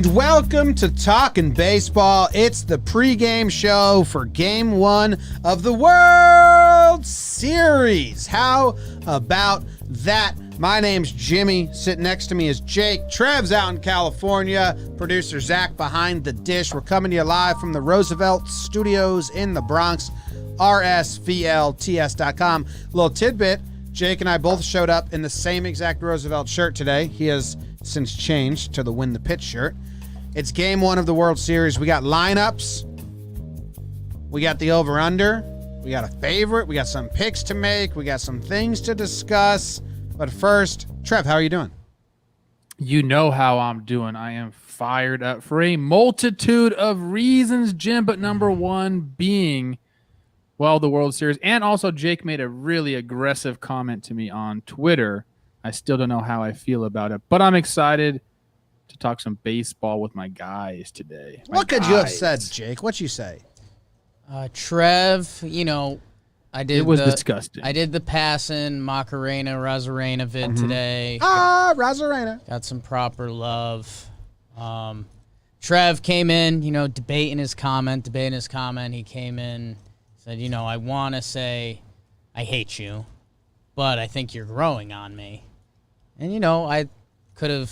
And welcome to Talkin Baseball. It's the pregame show for Game 1 of the World Series. How about that? My name's Jimmy. Sitting next to me is Jake. Trev's out in California. Producer Zach behind the dish. We're coming to you live from the Roosevelt Studios in the Bronx. RSVLTS.com. Little tidbit, Jake and I both showed up in the same exact Roosevelt shirt today. He has since changed to the Win the Pitch shirt. It's Game 1 of the World Series. We got lineups. We got the over-under. We got a favorite. We got some picks to make. We got some things to discuss. But first, Trev, how are you doing? You know how I'm doing. I am fired up for a multitude of reasons, Jim, but number one being, well, the World Series. And also, Jake made a really aggressive comment to me on Twitter. I still don't know how I feel about it, but I'm excited to talk some baseball with my guys today. What could you have said, Jake? What'd you say? Trev, you know, It was disgusting. I did the passing Macarena, Razarena vid today. Razarena. Got some proper love. Trev came in, you know, debating his comment. He came in, said, you know, I want to say I hate you, but I think you're growing on me. And, you know, I could have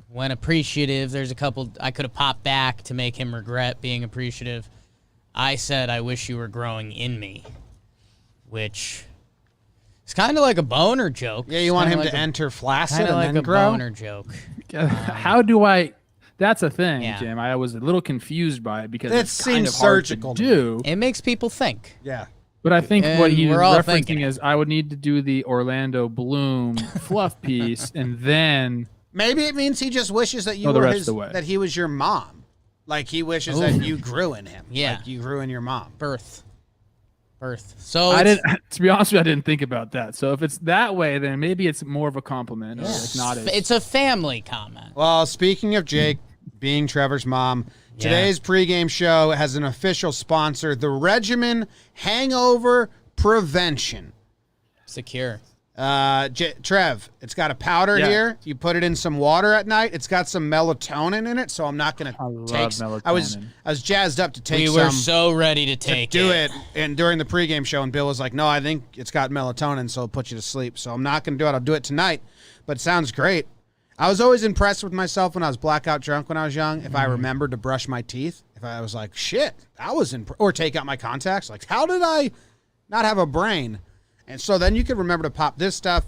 went appreciative. There's a couple I could have popped back to make him regret being appreciative. I said, I wish you were growing in me, which is kind of like a boner joke. Yeah, you want him to enter flaccid and like then a grow? Boner joke. How do I? That's a thing, Yeah. Jim. I was a little confused by it because It it's kind seems of hard surgical to to do. It makes people think. Yeah. But I think what And he's we're all thinking referencing is I would need to do the Orlando Bloom fluff piece, and then Maybe it means he just wishes that you Go the were rest his, of the way. that he was your mom. Like he wishes that you grew in him. Yeah. Like you grew in your mom. Birth. So I it's- didn't. To be honest with you, I didn't think about that. So if it's that way, then maybe it's more of a compliment, or like not as. It's a family comment. Well, speaking of Jake being Trevor's mom, today's pregame show has an official sponsor, the Regimen Hangover Prevention. Secure. Trev, it's got a powder here. You put it in some water at night. It's got some melatonin in it, so I'm not going to take. melatonin. I was jazzed up to take We some. were so ready to take do it. And during the pregame show, and Bill was like, no, I think it's got melatonin, so it'll put you to sleep. So I'm not going to do it. I'll do it tonight. But it sounds great. I was always impressed with myself when I was blackout drunk when I was young. If I remembered to brush my teeth, if I was like, shit, that was or take out my contacts. Like, how did I not have a brain? And so then you could remember to pop this stuff.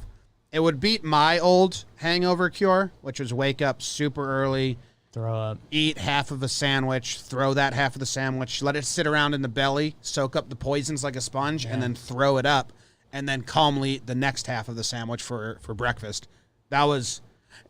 It would beat my old hangover cure, which was wake up super early, Throw up. eat half of a sandwich, throw that half of the sandwich, let it sit around in the belly, soak up the poisons like a sponge, and then throw it up, and then calmly eat the next half of the sandwich for breakfast. That was,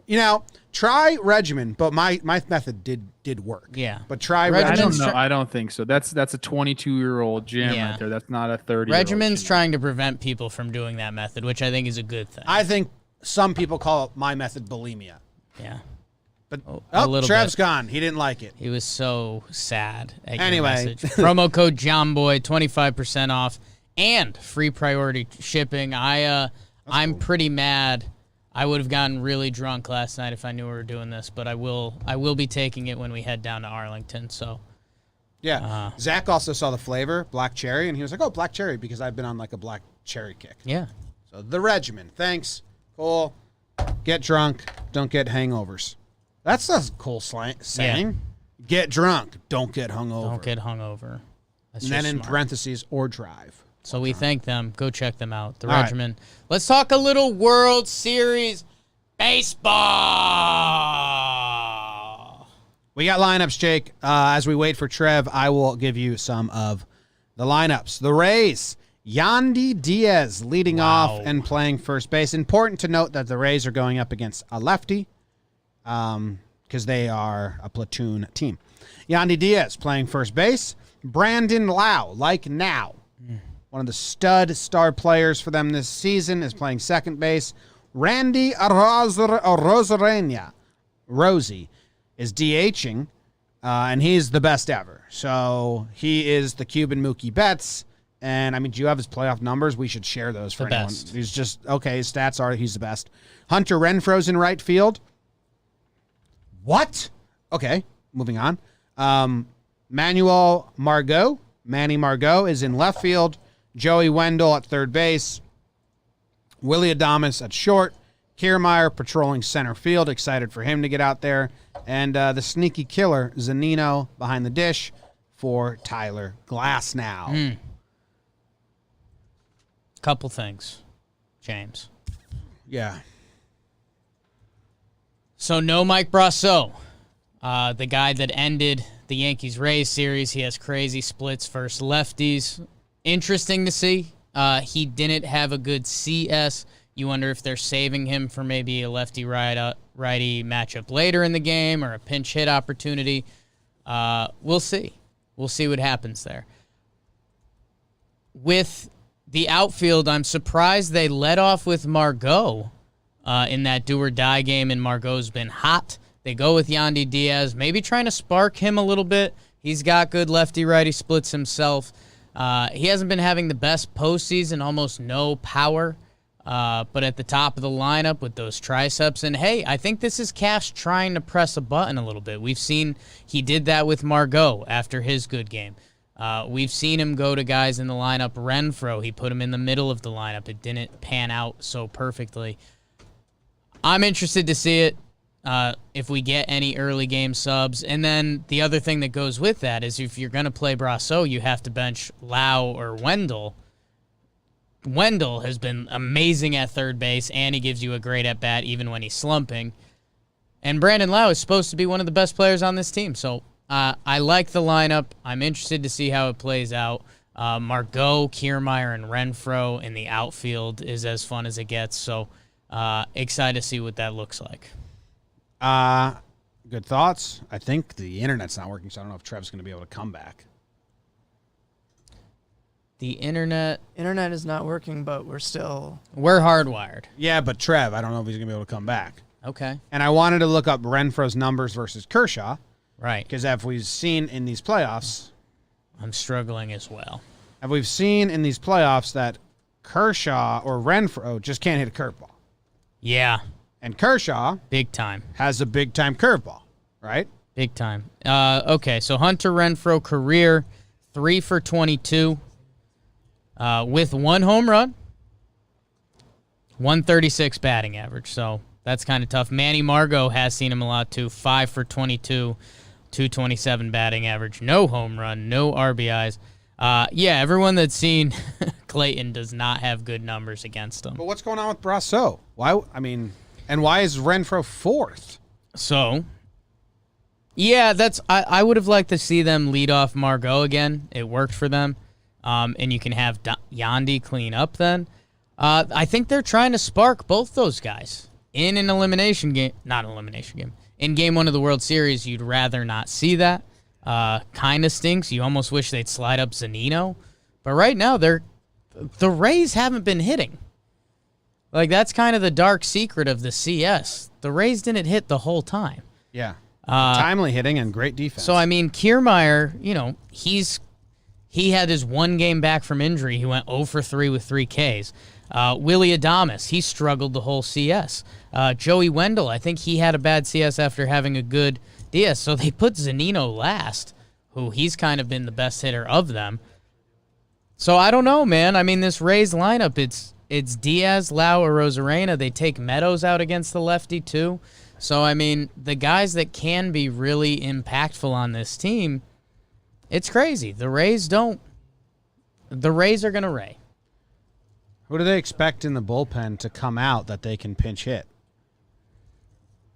you know, try Regimen, but my method did work. Yeah. But try I Regimen. don't know. I don't think so. That's a 22-year-old Jim right there. That's not a 30. Regimen's trying to prevent people from doing that method, which I think is a good thing. I think some people call my method bulimia. Yeah. But a little Trev's bit. gone. He didn't like it. He was so sad at your Anyway. message. Promo code JOMBOY, 25% off, and free priority shipping. I'm pretty mad. I would have gotten really drunk last night if I knew we were doing this, but I will be taking it when we head down to Arlington. So Yeah. Zach also saw the flavor, black cherry, and he was like, oh, black cherry, because I've been on like a black cherry kick. yeah. So the Regimen. Thanks. Cool. Get drunk. Don't get hangovers. That's a cool saying. Get drunk. Don't get hungover. Don't get hungover. That's And then just in smart. parentheses, or drive. So we thank them. Go check them out. The All right. Regimen. Let's talk a little World Series baseball. We got lineups, Jake. As we wait for Trev, I will give you some of the lineups. The Rays, Yandy Diaz leading off and playing first base. Important to note that the Rays are going up against a lefty because they are a platoon team. Yandy Diaz playing first base. Brandon Lau, like now, one of the stud star players for them this season, is playing second base. Randy Rosarena, Rosie, is DHing, and he's the best ever. So he is the Cuban Mookie Betts. And, I mean, do you have his playoff numbers? We should share those for The anyone. best. He's just, okay, his stats are he's the best. Hunter Renfroe's in right field. What? Okay, moving on. Manny Margot is in left field. Joey Wendell at third base. Willie Adames at short. Kiermaier patrolling center field. Excited for him to get out there. And the sneaky killer, Zunino, behind the dish for Tyler Glasnow. Couple things, James. Yeah. So no Mike Brasso, the guy that ended the Yankees-Rays series. He has crazy splits versus lefties. Interesting to see. He didn't have a good CS. You wonder if they're saving him for maybe a lefty-righty matchup later in the game or a pinch hit opportunity. We'll see. We'll see what happens there. With the outfield, I'm surprised they let off with Margot in that do-or-die game, and Margot's been hot. They go with Yandy Diaz, maybe trying to spark him a little bit. He's got good lefty-righty splits himself. He hasn't been having the best postseason, almost no power. But at the top of the lineup with those triceps. And, hey, I think this is Cash trying to press a button a little bit. We've seen he did that with Margot after his good game. We've seen him go to guys in the lineup. Renfroe, he put him in the middle of the lineup. It didn't pan out so perfectly. I'm interested to see it if we get any early game subs. And then the other thing that goes with that is if you're going to play Brasso, you have to bench Lau or Wendell. Wendell has been amazing at third base, and he gives you a great at-bat even when he's slumping. And Brandon Lau is supposed to be one of the best players on this team. So I like the lineup. I'm interested to see how it plays out. Margot, Kiermaier, and Renfroe in the outfield is as fun as it gets. So excited to see what that looks like. Good thoughts. I think the internet's not working, so I don't know if Trev's going to be able to come back. The internet is not working, but we're hardwired. Yeah, but Trev, I don't know if he's going to be able to come back. Okay. And I wanted to look up Renfroe's numbers versus Kershaw. Right. Because as we've seen in these playoffs, I'm struggling as well. And we've seen in these playoffs that Kershaw or Renfroe just can't hit a curveball. Yeah. And Kershaw big time has a big-time curveball, right? Big time. Okay, so Hunter Renfroe career 3 for 22. With 1 home run, 136 batting average. So that's kind of tough. Manny Margot has seen him a lot too. 5 for 22, 227 batting average. No home run, no RBIs. Yeah, everyone that's seen Clayton does not have good numbers against him. But what's going on with Brasso? Why? I mean, and why is Renfroe 4th? So, yeah, I would have liked to see them lead off Margot again. It worked for them. And you can have Yandy clean up then. I think they're trying to spark both those guys in an elimination game. Not an elimination game. In Game 1 of the World Series, you'd rather not see that. Kind of stinks. You almost wish they'd slide up Zunino. But right now, the Rays haven't been hitting. Like, that's kind of the dark secret of the CS. The Rays didn't hit the whole time. Yeah. Timely hitting and great defense. So, I mean, Kiermaier, he had his 1 game back from injury. He went 0 for 3 with 3 Ks. Willie Adames, he struggled the whole CS. Joey Wendell, I think he had a bad CS after having a good DS. So they put Zunino last, who he's kind of been the best hitter of them. So I don't know, man. I mean, this Rays lineup, it's Diaz, Lau, or Rosarena. They take Meadows out against the lefty, too. So, I mean, the guys that can be really impactful on this team, it's crazy. The Rays are going to Ray. Who do they expect in the bullpen to come out that they can pinch hit?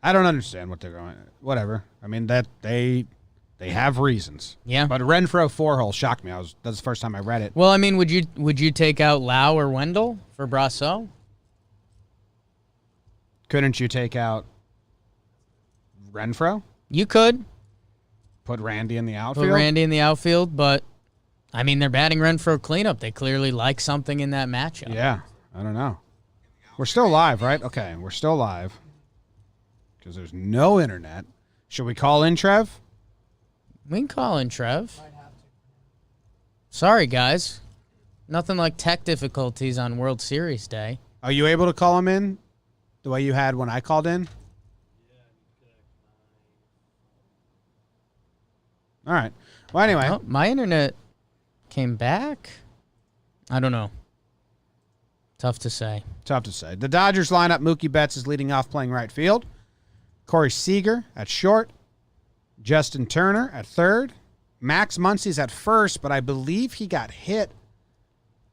I don't understand what they're going. Whatever. I mean, that they have reasons. Yeah. But Renfroe 4-hole shocked me. That's the first time I read it. Well, I mean, would you take out Lau or Wendell for Brasso? Couldn't you take out Renfroe? You could. Put Randy in the outfield? Put Randy in the outfield, but, I mean, they're batting Renfroe cleanup. They clearly like something in that matchup. Yeah, I don't know. We're still live, right? Okay, we're still live. Because there's no internet. Should we call in, Trev? We can call in, Trev. Sorry, guys. Nothing like tech difficulties on World Series Day. Are you able to call him in the way you had when I called in? All right. Well, anyway. Oh, my internet came back. I don't know. Tough to say. The Dodgers lineup, Mookie Betts is leading off playing right field. Corey Seager at short. Justin Turner at third. Max Muncy's at first, but I believe he got hit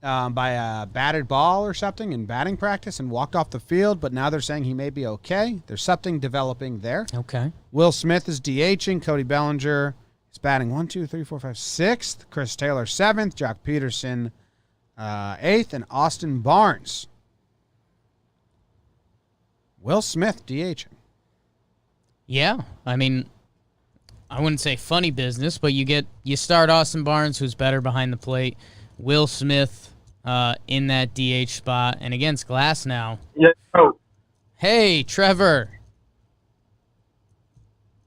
by a batted ball or something in batting practice and walked off the field, but now they're saying he may be okay. There's something developing there. Okay. Will Smith is DHing. Cody Bellinger is batting 1, 2, 3, 4, 5, 6th. Chris Taylor 7th. Jock Peterson 8th. And Austin Barnes. Will Smith DHing. Yeah, I mean, I wouldn't say funny business, but you start Austin Barnes, who's better behind the plate. Will Smith in that DH spot, and against Glass now. Yeah. Oh, Hey, Trevor.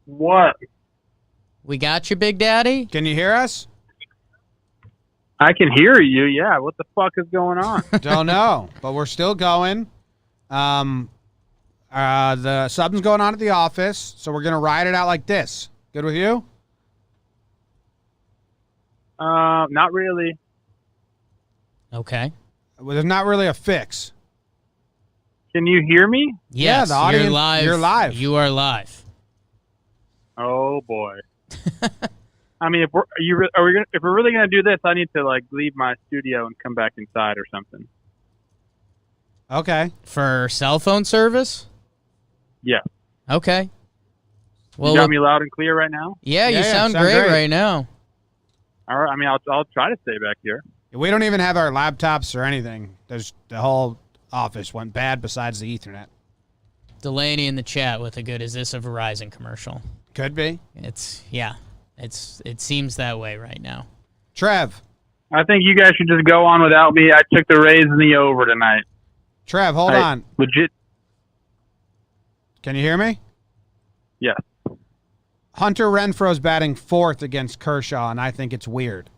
what? We got you, Big Daddy? Can you hear us? I can hear you. Yeah. What the fuck is going on? Don't know, but we're still going. The something's going on at the office, so we're gonna ride it out like this. Good with you? Not really. Okay. Well, there's not really a fix. Can you hear me? Yes, the audience- you're live. you're live. You are live. Oh boy. I mean, if we're really gonna do this, I need to like leave my studio and come back inside or something. Okay. For cell phone service? Yeah. Okay. Well, You got me loud and clear right now. yeah, you Yeah, sound sound great great. right now. All right. I mean, I'll try to stay back here. We don't even have our laptops or anything. There's the whole office went bad besides the Ethernet. Delaney in the chat with a good, is this a Verizon commercial? Could be. It seems that way right now. Trev. I think you guys should just go on without me. I took the Rays in the over tonight. Trev, hold I on. Legit. Can you hear me? Yes. Hunter Renfroe's batting 4th against Kershaw, and I think it's weird.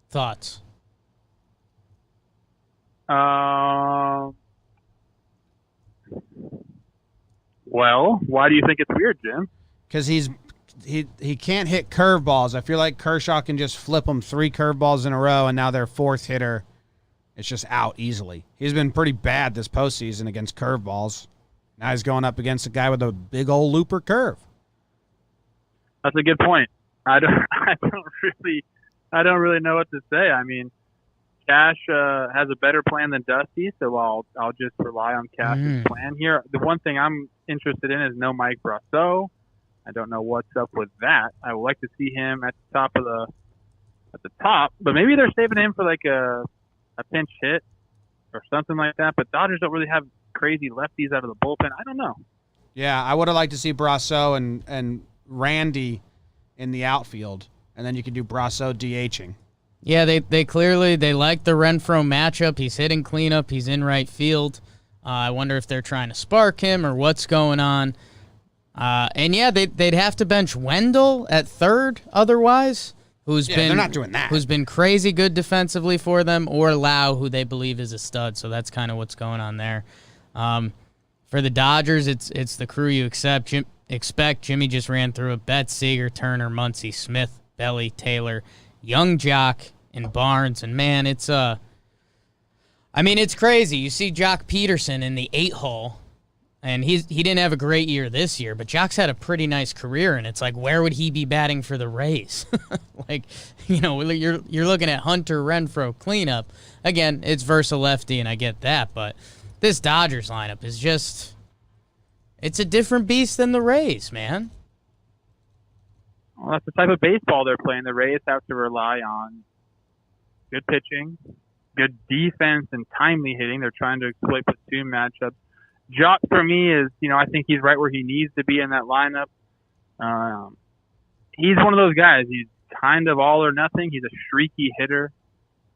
Thoughts? Well, why do you think it's weird, Jim? Because he can't hit curveballs. I feel like Kershaw can just flip them 3 curveballs in a row, and now their 4th hitter is just out easily. He's been pretty bad this postseason against curveballs. Now he's going up against a guy with a big old looper curve. That's a good point. I don't really know what to say. I mean, Cash has a better plan than Dusty, so I'll just rely on Cash's plan here. The one thing I'm interested in is no Mike Brasso. I don't know what's up with that. I would like to see him at the top, but maybe they're saving him for like a pinch hit or something like that. But Dodgers don't really have crazy lefties out of the bullpen. I don't know. Yeah, I would have liked to see Brasso and Randy in the outfield, and then you could do Brasso DHing. Yeah, they clearly like the Renfroe matchup. He's hitting cleanup. He's in right field. I wonder if they're trying to spark him or what's going on. And yeah, they'd have to bench Wendell at third otherwise, They're not doing that. who's been crazy good defensively for them, or Lau, who they believe is a stud. So that's kind of what's going on there. For the Dodgers, it's the crew you expect. Jimmy just ran through it. Betts, Seager, Turner, Muncy, Smith, Belly, Taylor, Young, Jock, and Barnes. And man, it's crazy. You see Jock Peterson in the 8-hole, and he didn't have a great year this year, but Jock's had a pretty nice career, and it's like, where would he be batting for the Rays? You're looking at Hunter Renfroe cleanup. Again, it's versus a lefty, and I get that, but this Dodgers lineup is just, it's a different beast than the Rays, man. Well, that's the type of baseball they're playing. The Rays have to rely on good pitching, good defense, and timely hitting. They're trying to exploit platoon matchups. Jock, for me, is, I think he's right where he needs to be in that lineup. He's one of those guys. He's kind of all or nothing. He's a streaky hitter.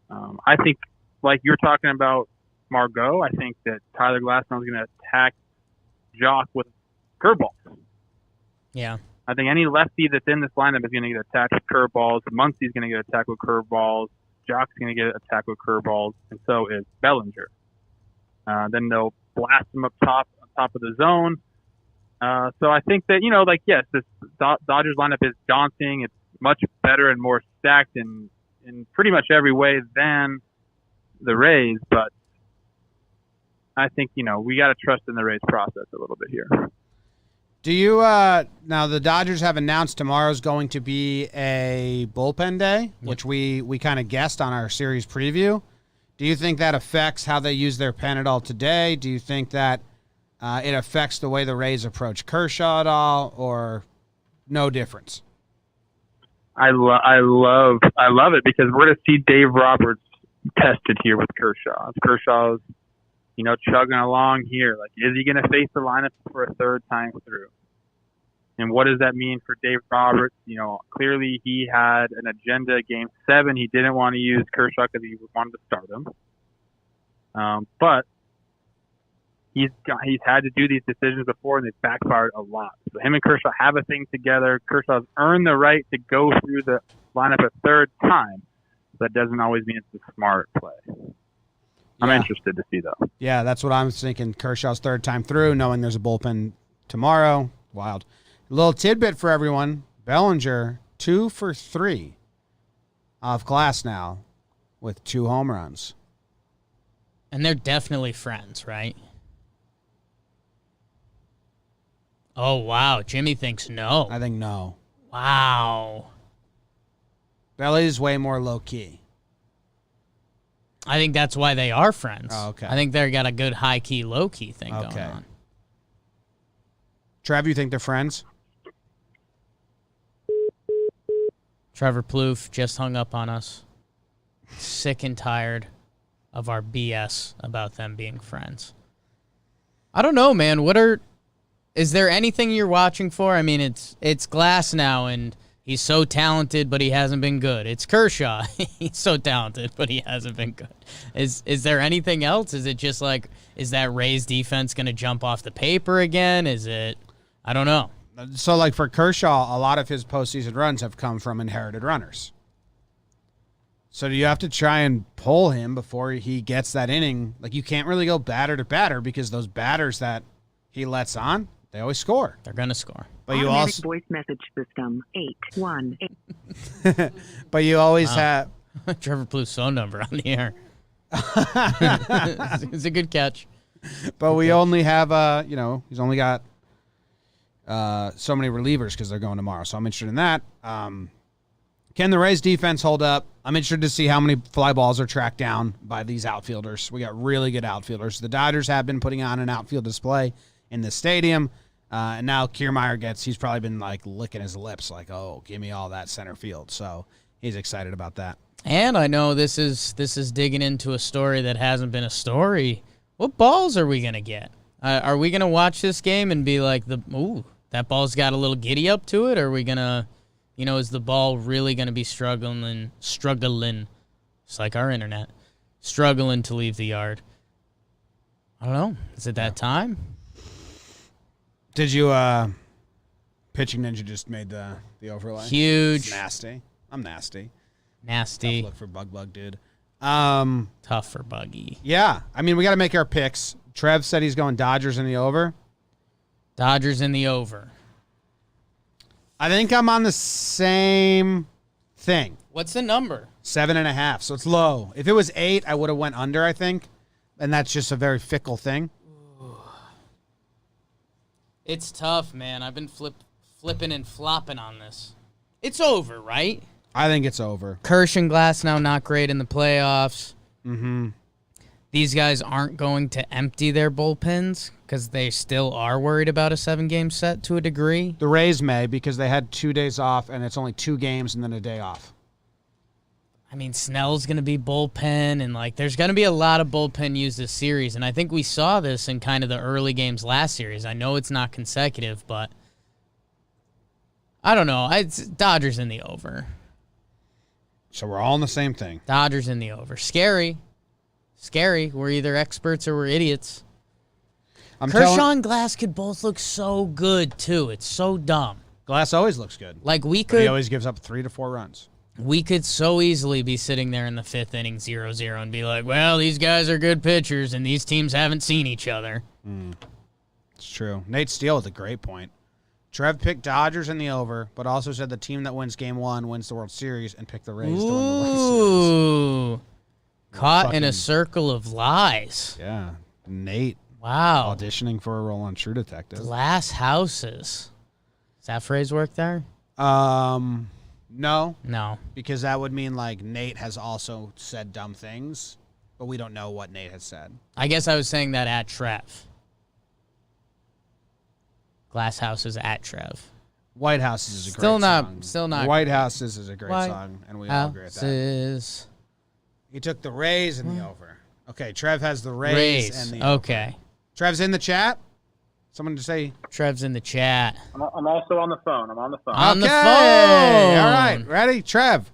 I think, like you're talking about Margot, I think that Tyler Glasnow is going to attack Jock with curveballs. Yeah. I think any lefty that's in this lineup is going to get attacked with curveballs. Muncy's going to get attacked with curveballs. Jock's going to get attacked with curveballs, and so is Bellinger. Then they'll blast him up top, on top of the zone. So I think that, yes, this Dodgers lineup is daunting. much better and more stacked in pretty much every way than the Rays, but I think, we got to trust in the Rays process a little bit here. Do you now the Dodgers have announced tomorrow's going to be a bullpen day, which we kind of guessed on our series preview. Do you think that affects how they use their pen at all today? Do you think that it affects the way the Rays approach Kershaw at all, or no difference? I love it because we're going to see Dave Roberts tested here with Kershaw. If Kershaw's chugging along here, like, is he going to face the lineup for a third time through? And what does that mean for Dave Roberts? Clearly he had an agenda. Game 7, he didn't want to use Kershaw because he wanted to start him. But he's had to do these decisions before, and they've backfired a lot. So him and Kershaw have a thing together. Kershaw's earned the right to go through the lineup a third time. That doesn't always mean it's a smart play. I'm interested to see, though. Yeah, that's what I'm thinking. Kershaw's third time through, knowing there's a bullpen tomorrow. Wild. A little tidbit for everyone. Bellinger, 2 for 3 off glass now with 2 home runs. And they're definitely friends, right? Oh, wow. Jimmy thinks no. I think no. Wow. Belly's way more low-key. I think that's why they are friends. Oh, okay. I think they've got a good high-key, low-key thing going on. Trev, you think they're friends? Trevor Plouffe just hung up on us. Sick and tired of our BS about them being friends. I don't know, man. Is there anything you're watching for? I mean, it's Glass now, and he's so talented, but he hasn't been good. It's Kershaw. He's so talented, but he hasn't been good. Is there anything else? Is it just like, is that Rays defense going to jump off the paper again? Is it, I don't know. So, like, for Kershaw, a lot of his postseason runs have come from inherited runners. So do you have to try and pull him before he gets that inning? Like, you can't really go batter to batter because those batters that he lets on, they always score. They're going to score. But you also voice message system 818. But you always have Trevor Plouffe's phone number on the air. It's a good catch. But we only have he's only got so many relievers because they're going tomorrow. So I'm interested in that. Can the Rays defense hold up? I'm interested to see how many fly balls are tracked down by these outfielders. We got really good outfielders. The Dodgers have been putting on an outfield display in the stadium. And now Kiermaier he's probably been like licking his lips like, oh, give me all that center field. So he's excited about that. And I know this is digging into a story that hasn't been a story. What balls are we going to get? Are we going to watch this game and be like, that ball's got a little giddy up to it? Or are we going to, is the ball really going to be struggling, just like our internet, struggling to leave the yard? I don't know. Is it that time? Did you Pitching Ninja just made the overlay? Huge. It's nasty. I'm nasty. Nasty. Tough look for Bug, dude. Tough for Buggy. Yeah. I mean, we got to make our picks. Trev said he's going Dodgers in the over. Dodgers in the over. I think I'm on the same thing. What's the number? 7.5. So it's low. If it was 8, I would have went under, I think. And that's just a very fickle thing. It's tough, man. I've been flipping and flopping on this. It's over, right? I think it's over. Kersh and Glass now not great in the playoffs. Mm-hmm. These guys aren't going to empty their bullpens because they still are worried about a 7-game set to a degree. The Rays may because they had 2 days off, and it's only 2 games and then a day off. I mean, Snell's going to be bullpen, and there's going to be a lot of bullpen used this series, and I think we saw this in kind of the early games last series. I know it's not consecutive, but I don't know. It's Dodgers in the over. So we're all in the same thing. Dodgers in the over. Scary. We're either experts or we're idiots. Kershaw and Glass could both look so good, too. It's so dumb. Glass always looks good. But he always gives up 3 to 4 runs. We could so easily be sitting there in the 5th inning 0-0 and be like, well, these guys are good pitchers and these teams haven't seen each other. It's true. Nate Steele is a great point. Trev picked Dodgers in the over, but also said the team that wins Game 1 wins the World Series and picked the Rays to win the World Series. Ooh. Caught in a circle of lies. Yeah. Nate Wow. auditioning for a role on True Detective. Glass houses. Does that phrase work there? No, No. because that would mean like Nate has also said dumb things, but we don't know what Nate has said. I guess I was saying that at Trev. Glass houses at Trev. White Houses is a Still great not- song. still not White great. Houses is a great White song, and we all agree with that. Houses. He took the Rays in the over. Okay, Trev has the Rays, and the over. Okay. Trev's in the chat. Someone to say. Trev's in the chat. I'm also on the phone. I'm on the phone. On the Okay, phone. All right, ready, Trev.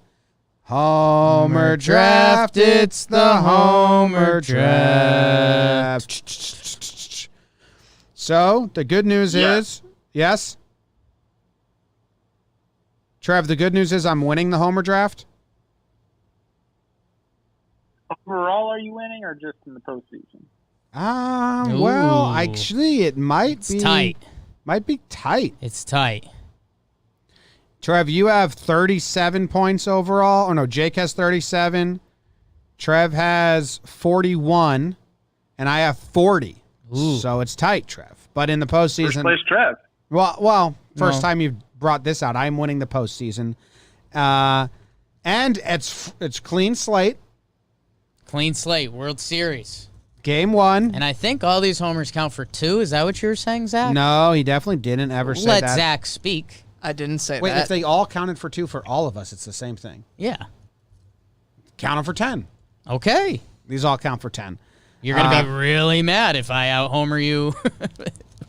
Homer draft. It's the Homer draft. So the good news is, yes. Trev, the good news is I'm winning the Homer draft. Overall, are you winning or just in the postseason? Well, Ooh. actually, it might It's be tight. Might be tight. It's tight. Trev, you have 37 points overall. Or no, Jake has 37. Trev has 41, and I have 40. Ooh. So it's tight, Trev. But in the postseason, First place, Trev. first No. time you've brought this out, I'm winning the postseason, and it's clean slate. Clean slate. World Series. Game 1. And I think all these homers count for 2. Is that what you were saying, Zach? No, he definitely didn't ever say Let that. Zach speak. I didn't say Wait, that. if they all counted for 2 for all of us, it's the same thing. Yeah. Count them for 10. Okay. These all count for 10. You're going to be really mad if I out-homer you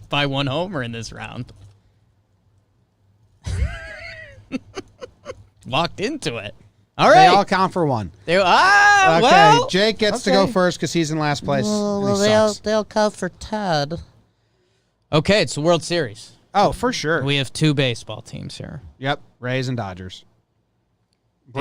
by 1 homer in this round. Walked into it. All They right. all count for 1. Okay, Okay, Jake gets to go okay. first because he's in last place. and he sucks. they'll count for Ted. Okay, it's the World Series. Oh, for sure. We have 2 baseball teams here. Yep, Rays and Dodgers. Big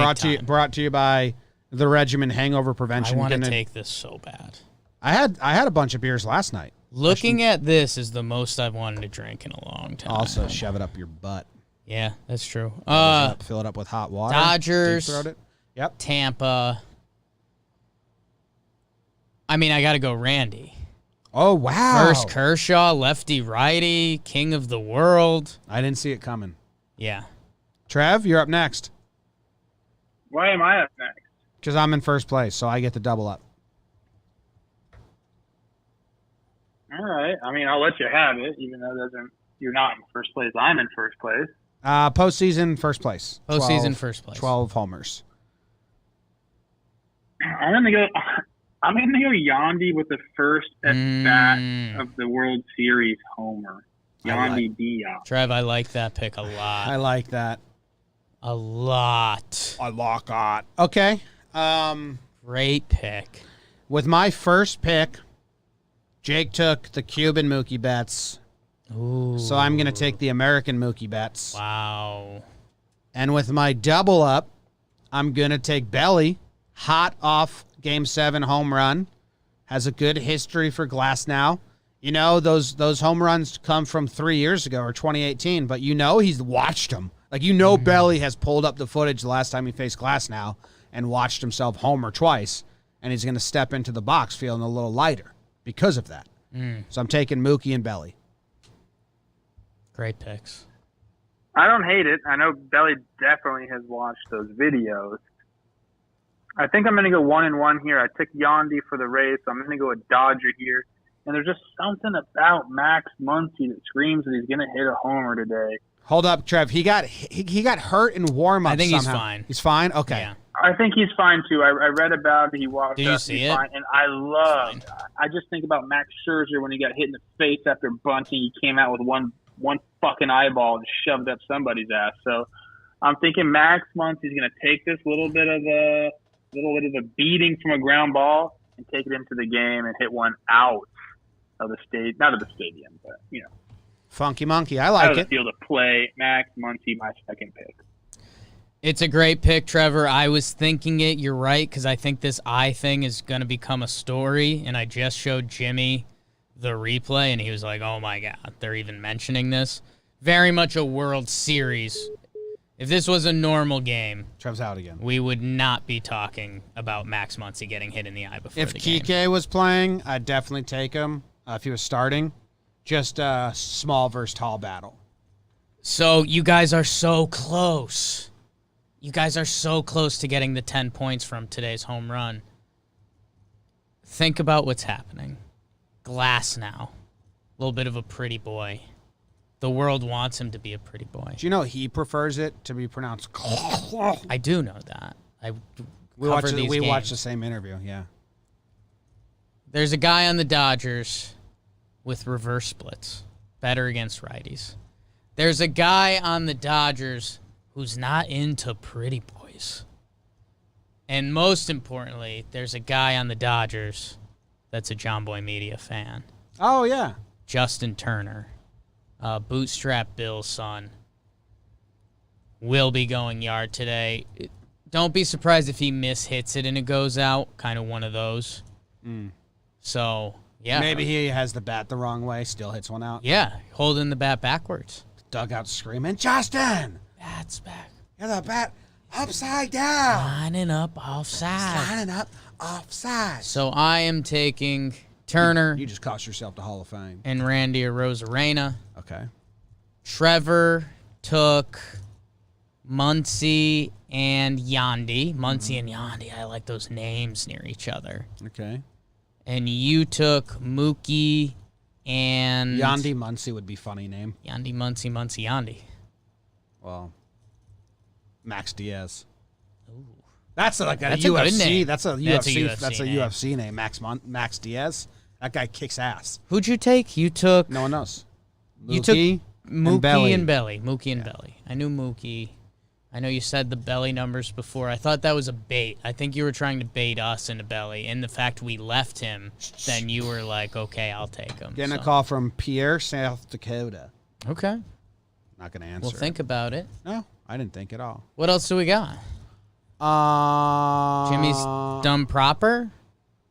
Brought to you by the Regimen Hangover I Prevention. want to Gonna- take this so bad. I had a bunch of beers last night. Looking at this is the most I've wanted to drink in a long time. Also, shove it up your butt. Yeah, that's true. Fill it up with hot water. Dodgers. Deep throat it. Yep. Tampa. I mean, I got to go Randy. Oh wow. First Kershaw, lefty righty, king of the world. I didn't see it coming. Yeah. Trev, you're up next Why am I up next? because I'm in first place, so I get to double up. All right. I mean, I'll let you have it, even though you're not in first place. I'm in first place. Postseason first place. Postseason first place. 12 homers. I'm gonna go Yandy with the first at bat of the World Series homer. Yandy Diaz. Trev, I like that pick a lot. I like that. A lot. I like that. Okay. Great pick. With my first pick, Jake took the Cuban Mookie Betts. Ooh. So I'm going to take the American Mookie Betts. Wow. And with my double up, I'm going to take Belly, hot off Game 7 home run. Has a good history for Glass now. You know, those home runs come from 3 years ago or 2018, but you know he's watched them. Like, you know, Belly has pulled up the footage the last time he faced Glass now and watched himself homer twice, and he's going to step into the box feeling a little lighter because of that. So I'm taking Mookie and Belly. Great picks. I don't hate it. I know Belly definitely has watched those videos. I think I'm going to go 1-1 here. I took Yandy for the Rays, so I'm going to go with Dodger here. And there's just something about Max Muncy that screams that he's going to hit a homer today. Hold up, Trev. He got hurt in warm-up. I think he's somehow. fine. He's fine? Okay. Yeah. I think he's fine, too. I read about it. He walked Did up. you see he's it? Fine. And I just think about Max Scherzer when he got hit in the face after bunting. He came out with one fucking eyeball and shoved up somebody's ass. So I'm thinking Max Muncy's going to take this little bit of a beating from a ground ball and take it into the game and hit one out of the not of the stadium, but Funky Monkey. I out like of the it. field of play. Max Muncy, my second pick. It's a great pick, Trevor. I was thinking it. You're right, because I think this eye thing is going to become a story, and I just showed Jimmy the replay, and he was like, oh, my God, they're even mentioning this. very much a World Series. If this was a normal game, Trev's out again. we would not be talking about Max Muncy getting hit in the eye before If the game. Kike was playing, I'd definitely take him. If he was starting, just a small versus tall battle. So you guys are so close. You guys are so close to getting the 10 points from today's home run. Think about what's happening. Glass now. A little bit of a pretty boy. The world wants him to be a pretty boy. Do you know he prefers it to be pronounced? I do know that. We watched the same interview. Yeah. There's a guy on the Dodgers with reverse splits. Better against righties. There's a guy on the Dodgers who's not into pretty boys. And most importantly, there's a guy on the Dodgers that's a JOMBOY Media fan. Oh, yeah. Justin Turner, Bootstrap Bill's son, will be going yard today. Don't be surprised if he mishits it and it goes out. Kind of one of those. So, yeah. Maybe he has the bat the wrong way, still hits one out. Yeah, holding the bat backwards. Dugout screaming, Justin! Bat's back. You're the bat upside down! Lining up offside. Lining up offside. So I am taking Turner You just cost yourself the Hall of Fame. and Randy Arozarena. Okay. Trevor took Muncy and Yandy. Muncy and Yandy, I like those names near each other. Okay. And you took Mookie and... Yandy Muncy would be funny name. Yandy, Muncy, Yandy. Well, Max Diaz. That's like a That's a good UFC. name. That's a That's a UFC. UFC That's a name. UFC name. Max Diaz. That guy kicks ass. Who'd you take? You took... No one knows. You took Mookie Mookie and Belly. Mookie and Belly. I knew Mookie. I know you said the Belly numbers before. I thought that was a bait. I think you were trying to bait us into Belly. And the fact we left him, then you were like, okay, I'll take him. Getting a So- call from Pierre, South Dakota. Okay. Not going to answer. Well, think about it. No, I didn't think at all. What else do we got? Jimmy's dumb proper?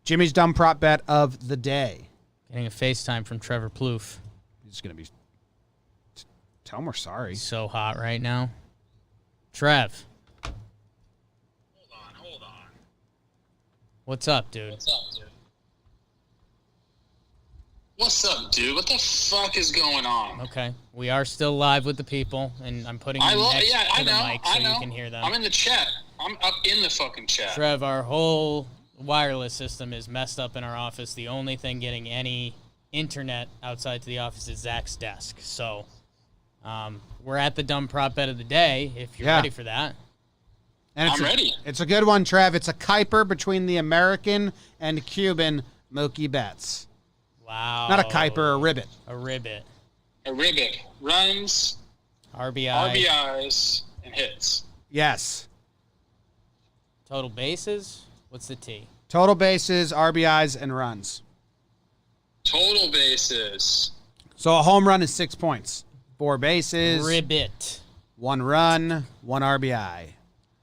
Jimmy's dumb prop bet of the day. Getting a FaceTime from Trevor Plouffe. He's going to be... Tell him we're sorry. He's so hot right now. Trev. Hold on. What's up, dude? What's up, dude? What the fuck is going on? Okay. We are still live with the people, and I'm putting you next to the mic so you can hear them. I'm in the chat. I'm up in the fucking chat. Trev, our whole wireless system is messed up in our office. The only thing getting any internet outside to the office is Zach's desk. So we're at the dumb prop bet of the day, if you're ready for that. And I'm ready. It's a good one, Trev. It's a Kuiper between the American and Cuban Mookie Betts. Wow. Not a Kuiper, a ribbit. A ribbit. A ribbit. Runs, RBIs, and hits. Yes. Total bases? What's the T? Total bases, RBIs, and runs. Total bases. So a home run is 6 points. 4 bases. Ribbit. 1 run, 1 RBI.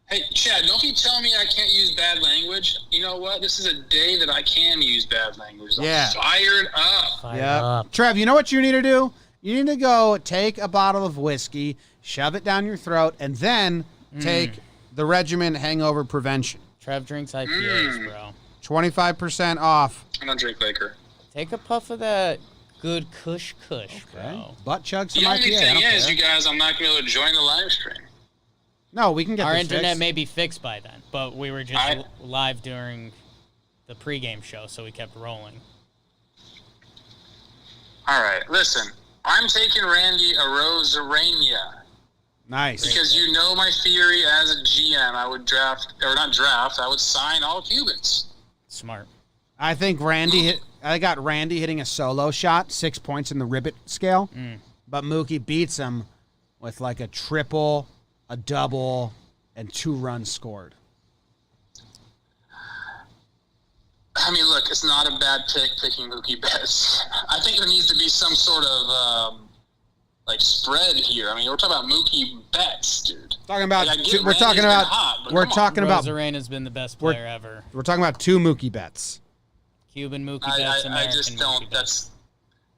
Hey, Chad, don't be telling me I can't use bad language. You know what? This is a day that I can use bad language. I'm fired up. Fired up. Trev, you know what you need to do? You need to go take a bottle of whiskey, shove it down your throat, and then take the Regimen Hangover Prevention. Trev drinks IPAs, bro. 25% off. I don't drink liquor. Take a puff of that good kush, bro. Butt chug some The only IPA. thing I don't is, care. you guys, I'm not going to be able to join the live stream. No, we can get Our this internet fixed. may be fixed by then, but we were just live during the pregame show, so we kept rolling. All right, listen. I'm taking Randy Arozarena. Nice. Because you know my theory as a GM, I would I would sign all Cubans. Smart. I think I got Randy hitting a solo shot, 6 points in the ribbit scale. But Mookie beats him with like a triple, a double, and 2 runs scored. I mean, look, it's not a bad pick picking Mookie Betts. I think there needs to be some sort of spread here. I mean, we're talking about Mookie Betts, dude. Talking about Like, I get we're talking Randy's about been hot, but we're come on. talking about Arena's been the best player ever. we're talking about 2 Mookie Betts. Cuban Mookie Betts, I American just Mookie don't. Betts.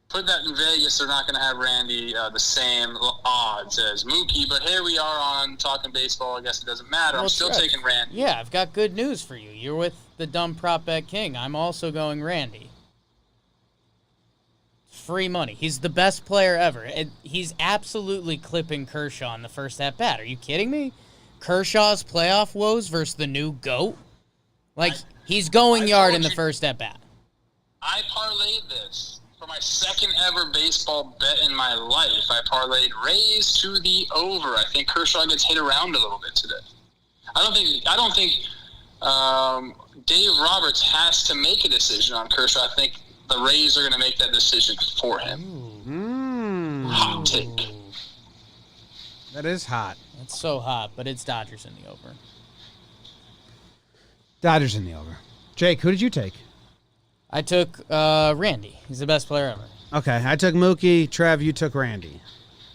put that in Vegas, they're not going to have Randy the same odds as Mookie. But here we are on Talking Baseball. I guess it doesn't matter. I'm still taking Randy. Yeah, I've got good news for you. You're with the dumb prop bet king. I'm also going Randy. Free money. He's the best player ever. He's absolutely clipping Kershaw in the first at-bat. Are you kidding me? Kershaw's playoff woes versus the new GOAT? Like, he's going yard in the first at-bat. I parlayed this for my second ever baseball bet in my life. I parlayed Rays to the over. I think Kershaw gets hit around a little bit today. I don't think Dave Roberts has to make a decision on Kershaw. I think the Rays are going to make that decision for him. Hot take. That is hot. It's so hot, but it's Dodgers in the over. Dodgers in the over. Jake, who did you take? I took Randy. He's the best player ever. Okay, I took Mookie. Trev, you took Randy.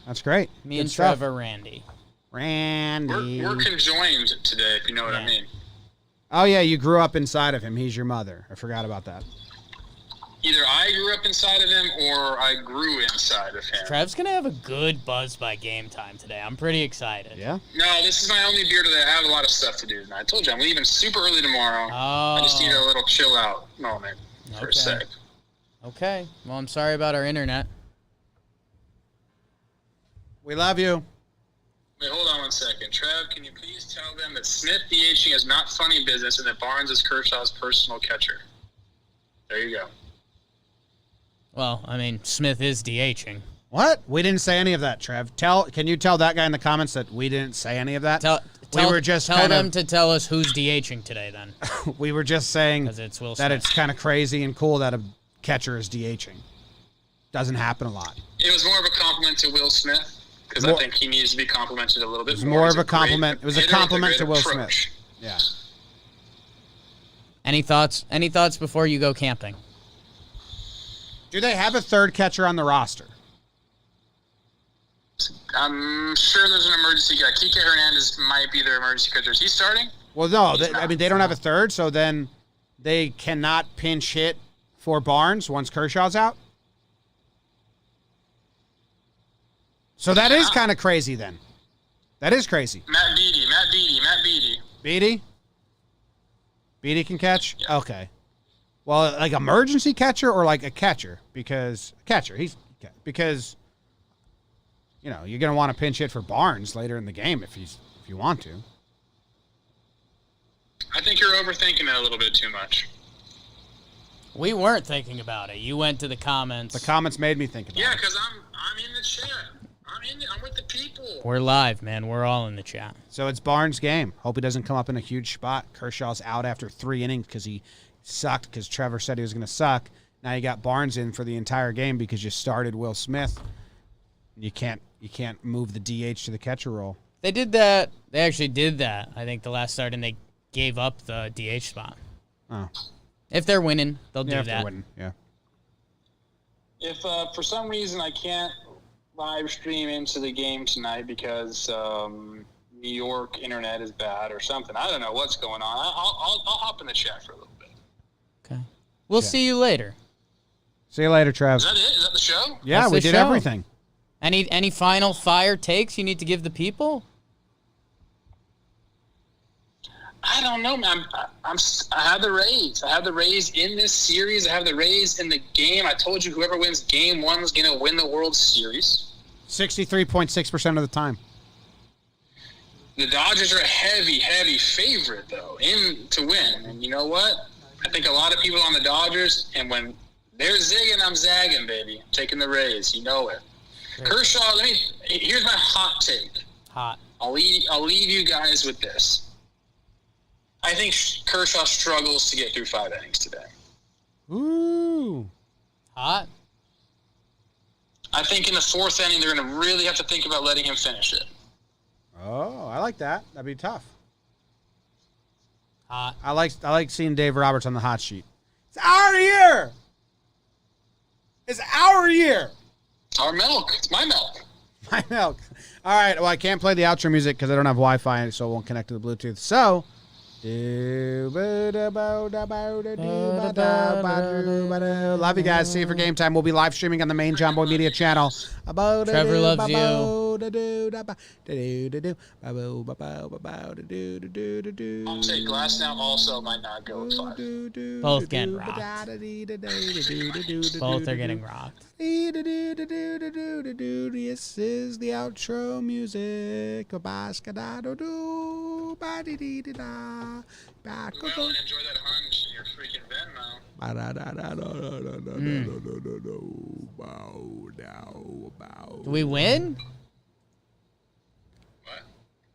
That's great. Me Good and stuff. Trevor Randy. Randy. We're conjoined today, if you know what I mean. Oh, yeah, you grew up inside of him. He's your mother. I forgot about that. Either I grew up inside of him or I grew inside of him. Trev's going to have a good buzz by game time today. I'm pretty excited. Yeah? No, this is my only beer today. I have a lot of stuff to do tonight. I told you, I'm leaving super early tomorrow. Oh. I just need a little chill out moment for a sec. Okay. Well, I'm sorry about our internet. We love you. Wait, hold on one second. Trev, can you please tell them that Smith DHing is not funny business and that Barnes is Kershaw's personal catcher? There you go. Well, I mean, Smith is DHing. What? We didn't say any of that, Trev. Can you tell that guy in the comments that we didn't say any of that? We were just tell them to tell us who's DHing today, then. We were just saying It's Will that Smith. it's kind of crazy and cool that a catcher is DHing. Doesn't happen a lot. It was more of a compliment to Will Smith because I think he needs to be complimented a little bit It was more. more He's of a compliment. It was a hitter with compliment to great Will approach. Smith. Yeah. Any thoughts? Any thoughts before you go camping? Do they have a third catcher on the roster? I'm sure there's an emergency guy. Kike Hernandez might be their emergency catcher. Is he starting? Well, no. They don't have a third, so then they cannot pinch hit for Barnes once Kershaw's out. So that is kind of crazy then. That is crazy. Matt Beattie. Beattie can catch? Yeah. Okay. Well, like emergency catcher or like a catcher? Because you know, you're going to want to pinch hit for Barnes later in the game if you want to. I think you're overthinking it a little bit too much. We weren't thinking about it. You went to the comments. The comments made me think about it. Yeah, because I'm in the chat. I'm with the people. We're live, man. We're all in the chat. So it's Barnes' game. Hope he doesn't come up in a huge spot. Kershaw's out after 3 innings because he sucked because Trevor said he was going to suck. Now you got Barnes in for the entire game because you started Will Smith. You can't move the DH to the catcher role. They did that. They actually did that, I think, the last start, and they gave up the DH spot. Oh. If they're winning, they'll do If that. they're winning, yeah. If for some reason I can't live stream into the game tonight because New York internet is bad or something, I don't know what's going on. I'll hop in the chat for a little bit. Okay. We'll see you later. See you later, Trev. Is that it? Is that the show? Yeah, That's we the did show. everything. Any final fire takes you need to give the people? I don't know, man. I have the Rays. I have the Rays in this series. I have the Rays in the game. I told you whoever wins game 1 is going to win the World Series. 63.6% of the time. The Dodgers are a heavy favorite, though, to win. And you know what? I think a lot of people on the Dodgers, and when they're zigging, I'm zagging, baby. I'm taking the Rays. You know it. Kershaw, here's my hot take. Hot. I'll leave you guys with this. I think Kershaw struggles to get through 5 innings today. Ooh. Hot. I think in the 4th inning, they're going to really have to think about letting him finish it. Oh, I like that. That'd be tough. Hot. I like seeing Dave Roberts on the hot sheet. It's our year. It's our year. It's our milk. It's my milk. My milk. All right. Well, I can't play the outro music because I don't have Wi-Fi, so it won't connect to the Bluetooth. So Love you guys. See you for game time. We'll be live streaming on the main John Boy Media channel. Trevor loves you. I'll say Glass now also might not go with 5. Both getting rocked. Both are getting rocked. This is the outro music. Everyone enjoy that hunch in your freaking Venmo. Do we win?